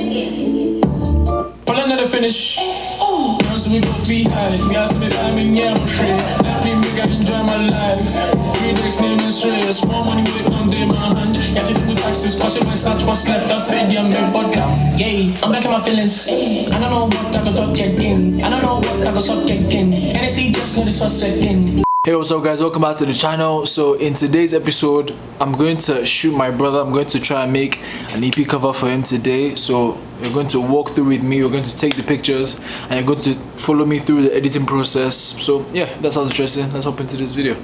Pulling to the finish. So we both be high. Me ask me timing, yeah, I'm straight. Let me make I enjoy my life. 3 days name is straight. Small money with one day my hand. Got to do with taxes. Cause my snatch what's left. I fed yeah, me but down. Yeah, I'm back in my feelings. I don't know what I got subject in. I don't know what I got subject in. NSC just know the suspect in. Hey, what's up guys, welcome back to the channel. So in today's episode I'm going to shoot my brother. I'm going to try and make an EP cover for him today. So you're going to walk through with me, you're going to take the pictures and you're going to follow me through the editing process. So yeah, that sounds interesting. Let's hop into this video.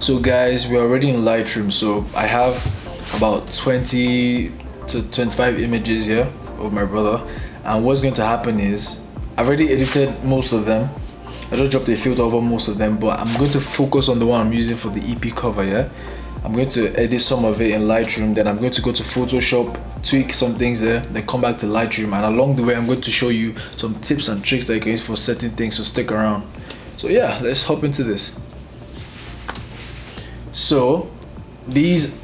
So guys, we're already in Lightroom, so I have about 20 to 25 images here of my brother, and what's going to happen is I've already edited most of them. I just dropped a filter over most of them, but I'm going to focus on the one I'm using for the EP cover. Yeah, I'm going to edit some of it in Lightroom, then I'm going to go to Photoshop, tweak some things there, then come back to Lightroom, and along the way I'm going to show you some tips and tricks that you can use for certain things, so stick around. So yeah, let's hop into this. So this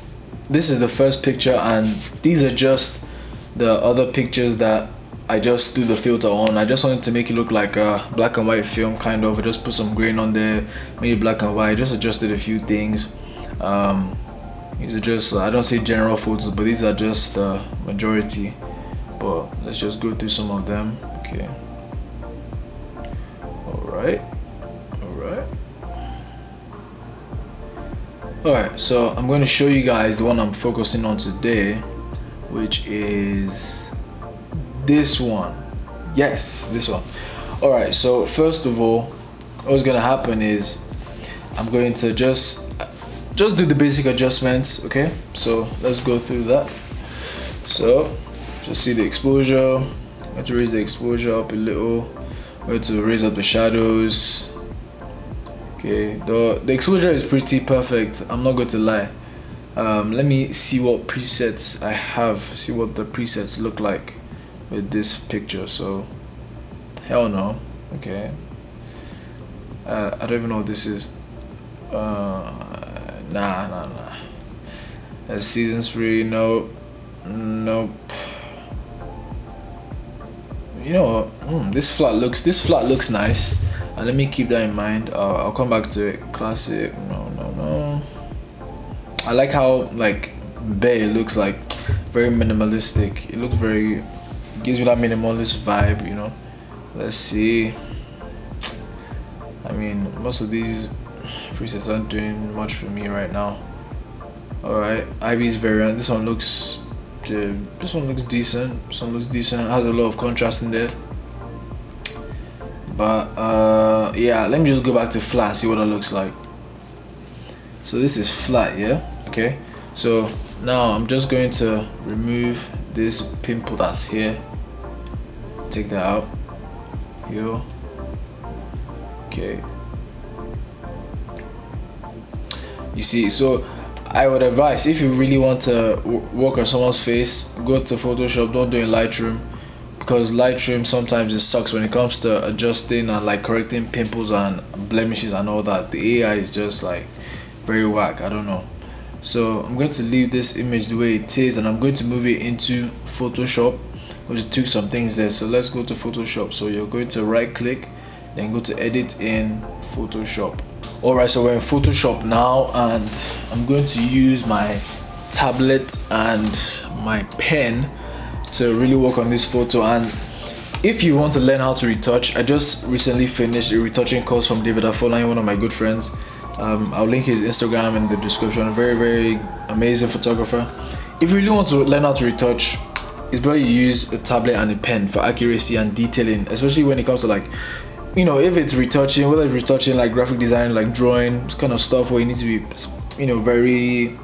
is the first picture, and these are just the other pictures that I just threw the filter on. I just wanted to make it look like a black and white film kind of. I just put some grain on there, made it black and white, just adjusted a few things. These are just I don't say general photos, but these are just the majority, but let's just go through some of them. Okay, Alright, so I'm going to show you guys the one I'm focusing on today, which is this one. Yes, this one. Alright, so first of all, what's going to happen is I'm going to just do the basic adjustments. Okay, so let's go through that. So just see the exposure. I'm going to raise the exposure up a little. I'm going to raise up the shadows. Okay, the exposure is pretty perfect, I'm not going to lie. Let me see what presets I have, see what the presets look like with this picture. So hell no. Okay, I don't even know what this is. Nah. Season spree, nope. You know what? This flat looks nice. And let me keep that in mind. I'll come back to it. Classic. No. I like how like bare it looks, like very minimalistic. It looks very, gives me that minimalist vibe, you know. Let's see. I mean, most of these presets aren't doing much for me right now. Alright, Ivy's variant. This one looks decent. This one looks decent. It has a lot of contrast in there. But yeah, let me just go back to flat and see what it looks like. So this is flat, yeah. Okay, so now I'm just going to remove this pimple that's here, take that out. Okay, you see, so I would advise, if you really want to work on someone's face, go to Photoshop, don't do it in Lightroom, because Lightroom sometimes it sucks when it comes to adjusting and like correcting pimples and blemishes and all that. The AI is just like very whack, I don't know. So I'm going to leave this image the way it is, and I'm going to move it into Photoshop, which took some things there. So let's go to Photoshop. So you're going to right click, then go to edit in Photoshop. Alright, so we're in Photoshop now, and I'm going to use my tablet and my pen to really work on this photo. And if you want to learn how to retouch, I just recently finished a retouching course from David Afolayan, one of my good friends. I'll link his Instagram in the description. A very amazing photographer. If you really want to learn how to retouch, it's better you use a tablet and a pen for accuracy and detailing, especially when it comes to, like, you know, if it's retouching, whether it's retouching like graphic design, like drawing, it's kind of stuff where you need to be, you know, very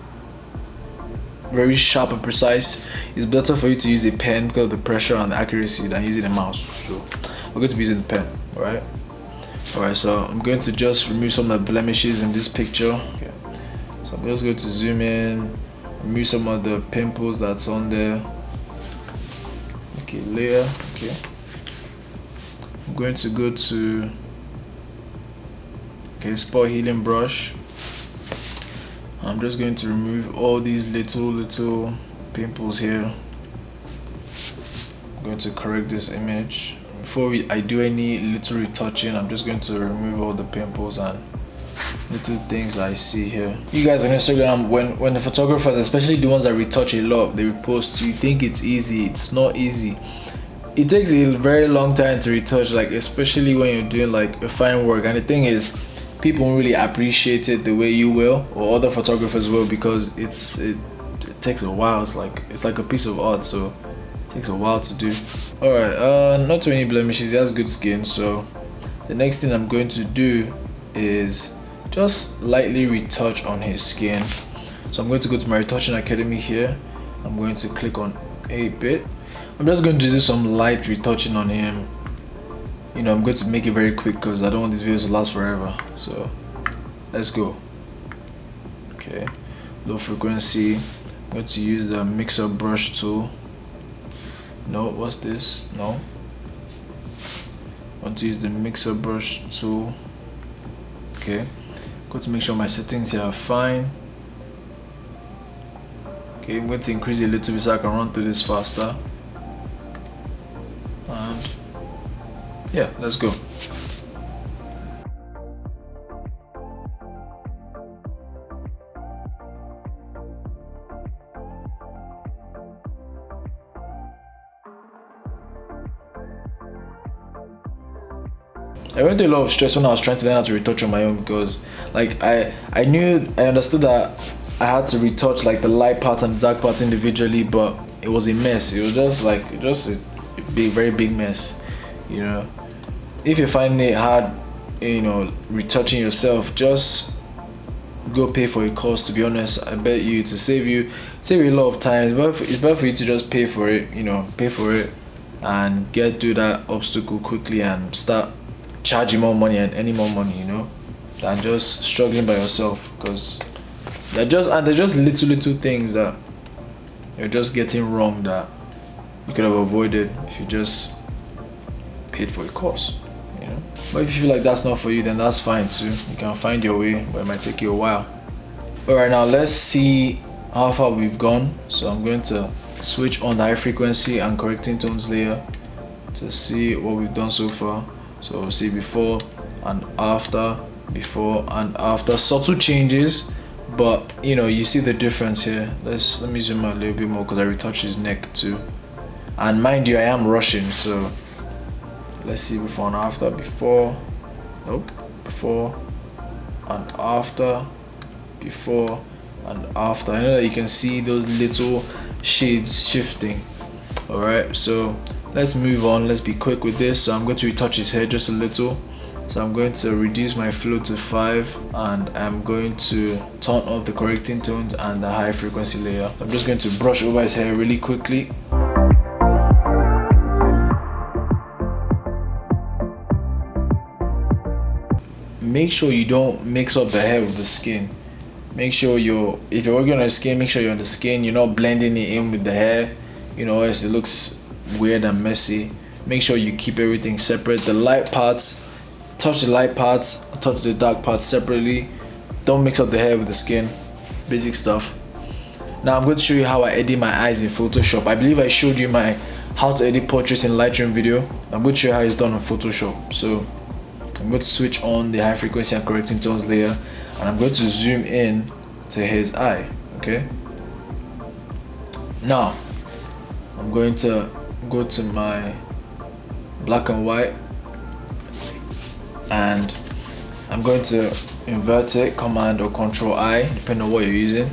sharp and precise. It's better for you to use a pen because of the pressure and the accuracy than using a mouse. So we're going to be using the pen. Alright, so I'm going to just remove some of the blemishes in this picture. Okay, so I'm just going to zoom in, remove some of the pimples that's on there. Okay, layer. Okay, I'm going to go to spot healing brush. I'm just going to remove all these little pimples here. I'm going to correct this image. Before I do any little retouching, I'm just going to remove all the pimples and little things I see here. You guys on Instagram, when the photographers, especially the ones that retouch a lot, they repost, you think it's easy. It's not easy. It takes a very long time to retouch, like especially when you're doing like a fine work. And the thing is, people won't really appreciate it the way you will or other photographers will, because it takes a while. It's like a piece of art, so it takes a while to do. Alright, not too many blemishes. He has good skin, so the next thing I'm going to do is just lightly retouch on his skin. So I'm going to go to my retouching academy here. I'm going to click on Uppbeat. I'm just going to do some light retouching on him. You know, I'm going to make it very quick because I don't want these videos to last forever. So let's go. Okay, low frequency. I'm going to use the mixer brush tool. No, what's this? No, I want to use the mixer brush tool. Okay, going to make sure my settings here are fine. Okay, I'm going to increase it a little bit so I can run through this faster. And yeah, let's go. I went through a lot of stress when I was trying to learn how to retouch on my own, because like I understood that I had to retouch like the light parts and the dark parts individually, but it was a mess. It was just a very big mess, you know. If you're finding it hard, you know, retouching yourself, just go pay for a course. To be honest, I bet you, to save you a lot of time, it's better for you to just pay for it, you know, and get through that obstacle quickly and start charging more money and any more money, you know, than just struggling by yourself. Because they're just little things that you're just getting wrong that you could have avoided if you just paid for a course, you know. But if you feel like that's not for you, then that's fine too. You can find your way, but it might take you a while. Alright, now let's see how far we've gone. So I'm going to switch on the high frequency and correcting tones layer to see what we've done so far. So we'll see before and after, subtle changes, but you know, you see the difference here. Let me zoom out a little bit more because I retouched his neck too. And mind you, I am rushing, so let's see before and after. Before and after, before and after. I know that you can see those little shades shifting. Alright, so let's move on. Let's be quick with this. So I'm going to retouch his hair just a little. So I'm going to reduce my flow to 5, and I'm going to turn off the correcting tones and the high frequency layer. I'm just going to brush over his hair really quickly. Make sure you don't mix up the hair with the skin. Make sure if you're working on the skin, make sure you're on the skin. You're not blending it in with the hair, you know, else it looks weird and messy. Make sure you keep everything separate. The light parts, touch the light parts, touch the dark parts separately. Don't mix up the hair with the skin. Basic stuff. Now I'm going to show you how I edit my eyes in Photoshop. I believe I showed you my how to edit portraits in Lightroom video. I'm going to show you how it's done on Photoshop. So I'm going to switch on the high frequency and correcting tones layer, and I'm going to zoom in to his eye. Okay, now I'm going to go to my black and white, and I'm going to invert it, Command or Control I, depending on what you're using,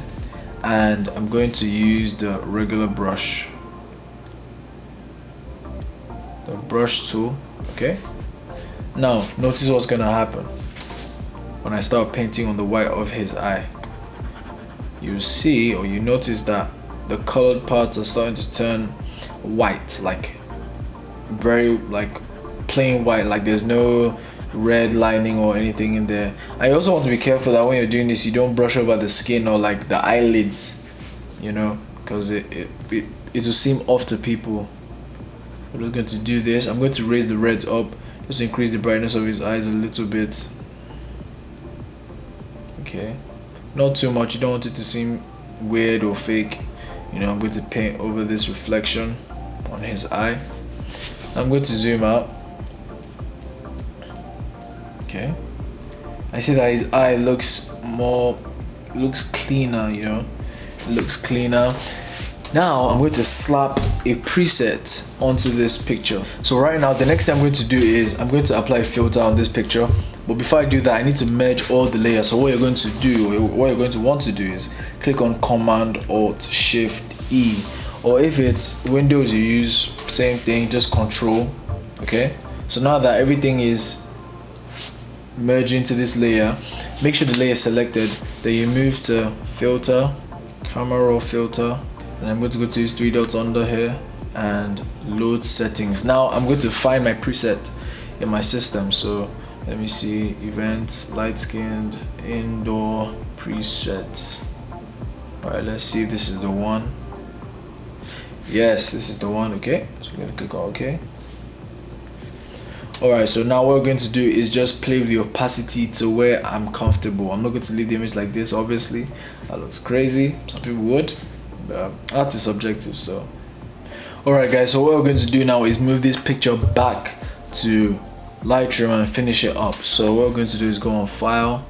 and I'm going to use the regular brush, the brush tool. Okay, now notice what's gonna happen when I start painting on the white of his eye. You see, or you notice that the colored parts are starting to turn white, like very like plain white, like there's no red lining or anything in there. I also want to be careful that when you're doing this, you don't brush over the skin or like the eyelids, you know, because it will seem off to people. I'm just going to do this. I'm going to raise the reds up, just increase the brightness of his eyes a little bit. Okay, not too much, you don't want it to seem weird or fake. You know, I'm going to paint over this reflection on his eye. I'm going to zoom out. Okay, I see that his eye looks cleaner, you know, it looks cleaner. Now I'm going to slap a preset onto this picture. So right now, the next thing I'm going to do is I'm going to apply a filter on this picture. But before I do that, I need to merge all the layers. So what you're going to do, or what you're going to want to do, is click on Command Alt Shift E, or if it's Windows you use, same thing, just Control. Okay, so now that everything is merged into this layer, make sure the layer is selected, then you move to Filter, Camera Raw Filter, and I'm going to go to these three dots under here and Load Settings. Now I'm going to find my preset in my system. So let me see, Events, Light Skinned, Indoor, Presets. Alright, let's see if this is the one. Yes, this is the one. Okay, so we're going to click on OK. Alright, so now what we're going to do is just play with the opacity to where I'm comfortable. I'm not going to leave the image like this, obviously. That looks crazy. Some people would. Art is subjective, so. Alright guys, so what we're going to do now is move this picture back to Lightroom and finish it up. So what we're going to do is go on File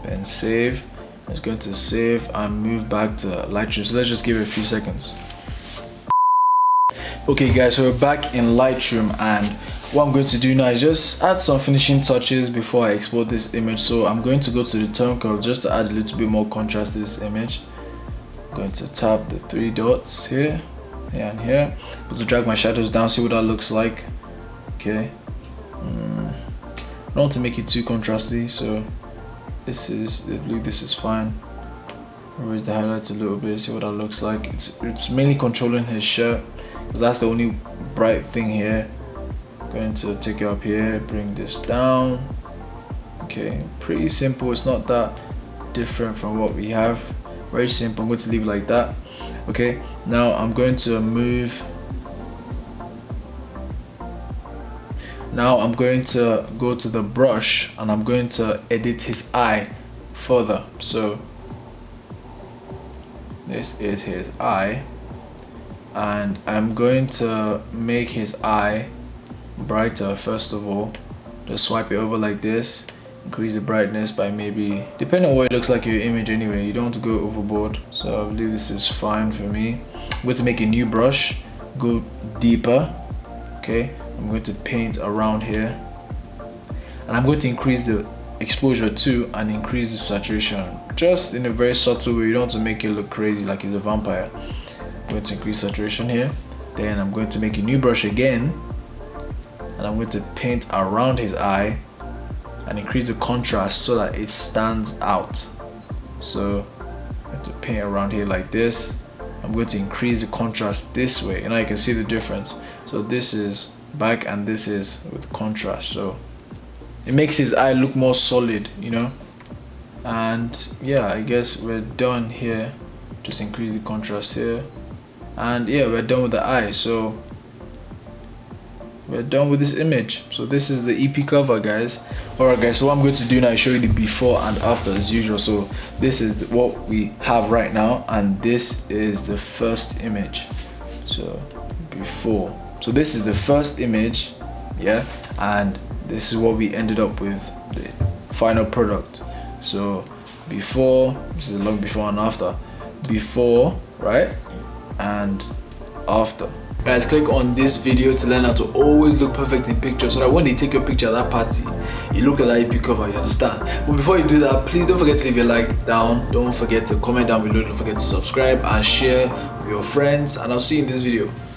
and Save. I'm just going to save and move back to Lightroom. So let's just give it a few seconds. Okay guys, so we're back in Lightroom, and what I'm going to do now is just add some finishing touches before I export this image. So I'm going to go to the tone curve just to add a little bit more contrast to this image. I'm going to tap the three dots here, here and here. I'm going to drag my shadows down, see what that looks like. Okay, I don't want to make it too contrasty, so this is, I believe this is fine. Raise the highlights a little bit, see what that looks like. It's mainly controlling his shirt, because that's the only bright thing here. Going to take it up here, bring this down. Okay, pretty simple. It's not that different from what we have. Very simple. I'm going to leave it like that. Okay, now I'm going to move. Now I'm going to go to the brush and I'm going to edit his eye further. So this is his eye, and I'm going to make his eye brighter. First of all, just swipe it over like this, increase the brightness by maybe, depending on what it looks like in your image anyway, you don't want to go overboard. So I believe this is fine for me. I'm going to make a new brush, go deeper. Okay, I'm going to paint around here, and I'm going to increase the exposure too and increase the saturation, just in a very subtle way. You don't want to make it look crazy like he's a vampire. I'm going to increase saturation here, then I'm going to make a new brush again, and I'm going to paint around his eye and increase the contrast so that it stands out. So I'm going to paint around here like this. I'm going to increase the contrast this way, and now you can see the difference. So this is back and this is with contrast, so it makes his eye look more solid, you know. And yeah, I guess we're done here. Just increase the contrast here, and yeah, we're done with the eye. So we're done with this image. So this is the EP cover, guys. Alright guys, so what I'm going to do now is show you the before and after as usual. So this is what we have right now, and this is the first image. So before, so this is the first image, yeah, and this is what we ended up with, the final product. So before, this is a long before and after. Before, right, and after. Guys, click on this video to learn how to always look perfect in pictures, so that when they take your picture at that party, you look like you cover, you understand? But before you do that, please don't forget to leave your like down, don't forget to comment down below, don't forget to subscribe and share with your friends, and I'll see you in this video.